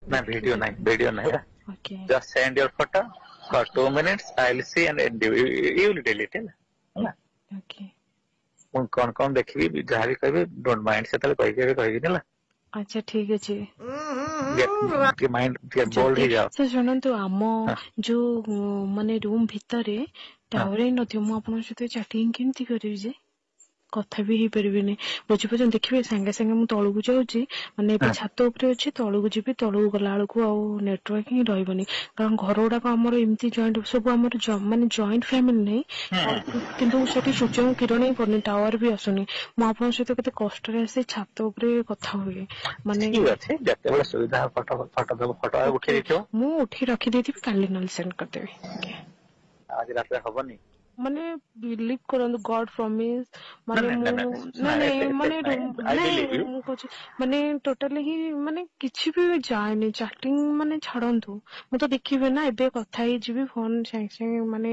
No, video nahi. Okay. Just send your photo for 2 minutes. I'll see and you will delete it. ହେଲା Okay. ମୁଁ କଣ ଦେଖିବି ଯାହା ବି କହିବି ଡୋଣ୍ଟ ମାଇଣ୍ଡ ସେତେବେଳେ କହିବିନି ହେଲା ଆଚ୍ଛା ଠିକ ଅଛି। ମାଇଣ୍ଡ ବୋଲ୍ଡ ଯଦି ହେଇଯାଅ। ସେ ଶୁଣନ୍ତୁ ଆମ ହଁ ଯୋଉ ମାନେ ରୁମ ଭିତରେ ହଁ ଟାୱାର ହିଁ ନଥିବ ମୁଁ ଆପଣଙ୍କ ସହିତ ଚାଟିଂ କେମିତି କରିବି ଯେ କଥା ବି ହେଇପାରିବିନି ବୁଝିପାରୁଛନ୍ତି ଦେଖିବେ ସାଙ୍ଗେ ସାଙ୍ଗେ ମୁଁ ତଳକୁ ଯାଉଛି ମାନେ ଏବେ ହଁ ଛାତ ଉପରେ ଅଛି ତଳକୁ ଯିବି ତଳକୁ ଗଲା ବେଳକୁ ଆଉ ନେଟୱାର୍କ ହିଁ ରହିବନି କାରଣ ଘର ଗୁଡାକ ଆମର ଏମିତି ଜଏଣ୍ଟ ସବୁ ଆମର ମାନେ ଜଏଣ୍ଟ ଫ୍ୟାମିଲି ନାହିଁ କିନ୍ତୁ ସେଠି ସୂର୍ଯ୍ୟଙ୍କ କିରଣ ହିଁ ପଡୁନି ଟାୱାର ବି ଆସୁନି ମୁଁ ଆପଣଙ୍କ ସହିତ କେତେ କଷ୍ଟରେ ଆସି ଛାତ ଉପରେ କଥା ହୁଏ ମାନେ ଠିକ ଅଛି ଯେତେବେଳେ ସୁବିଧା ଫଟୋ ଉଠେଇ ଦେଇଥିବ ମୁଁ ଉଠେଇ ରଖିଦେଇଥିବି କାଲି ନହେଲେ ସେଣ୍ଡ କରିଦେବି ଓକେ ଆଜି ରାତିରେ ହବନି ମାନେ ବିଲିଭ କରନ୍ତୁ ଗଡ ପ୍ରମିସ ମାନେ ନା ମୁଁ ନା ନାଇଁ ମାନେ ଆଇ ନାଇଁ ବିଲିଭ ୟୁ ମୁଁ କହୁଛି ମାନେ ଟୋଟାଲି ହିଁ ମାନେ କିଛି ବି ଯାଏନି ଚାଟିଂ ମାନେ ଛାଡନ୍ତୁ ମୁଁ ତ ଦେଖିବି ନା ଏବେ କଥା ହେଇଯିବି ଫୋନ ସାଙ୍ଗେ ସାଙ୍ଗେ ମାନେ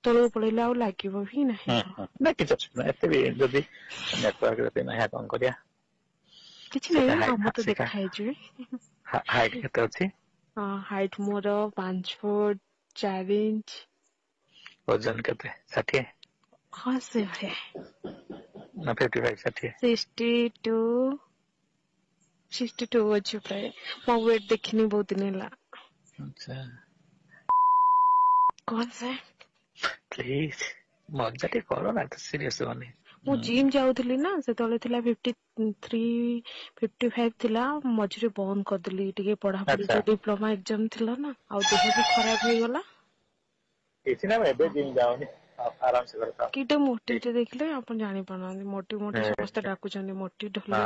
ତଳକୁ ପଳେଇଲେ ଆଉ ଲାଗିବ ବି ନାହିଁ ତ ନା କିଛି ଅସୁବିଧା ନାହିଁ ଏତେ ବି ଯଦି ନେଟୱାର୍କ ଯଦି ନାହିଁ କଣ କରିବା କିଛି ସେଟା ନାହିଁ ଆମର ତ ଦେଖା ହେଇଯିବି ହାଇଟ କେତେ ଅଛି ହାଇଟ ମୋର 5 ଫୁଟ 4 ଇଞ୍ଚ ଓଜନ କେତେ 60 ହଁ ସେଭଳିଆ ନା 55 60 62 ଅଛି ପ୍ରାୟ ମୋ ୱେଟ ଦେଖିନି ବହୁତ ଦିନ ହେଲା ଆଚ୍ଛା କଣ ସେ ପ୍ଲିଜ ମଜା ଟିକେ କର ନା ତ ସିରିୟସ ହବନି ମୁଁ ଜିମ୍ ଯାଉଥିଲି ନା ସେତେବେଳେ ଥିଲା 53 55 ଥିଲା ମଝିରେ ବନ୍ଦ କରିଦେଲି ଟିକେ ପଢାପଢି ଆଚ୍ଛା ଯୋଉ ଡିପ୍ଲୋମା ଏକ୍ଜାମ ଥିଲା ନା ଆଉ ଦେହ ବି ଖରାପ ହେଇଗଲା କିଛି ନା ଏବେ ଜିମ୍ ଯାଉନି ଆରାମସେ କର କିଟେ ମୋଟିଟେ ଦେଖିଲେ ଆପଣ ଜାଣିପାରୁନାହାନ୍ତି ମୋଟି ସମସ୍ତେ ଡାକୁଛନ୍ତି ମୋଟି ଢୋଲି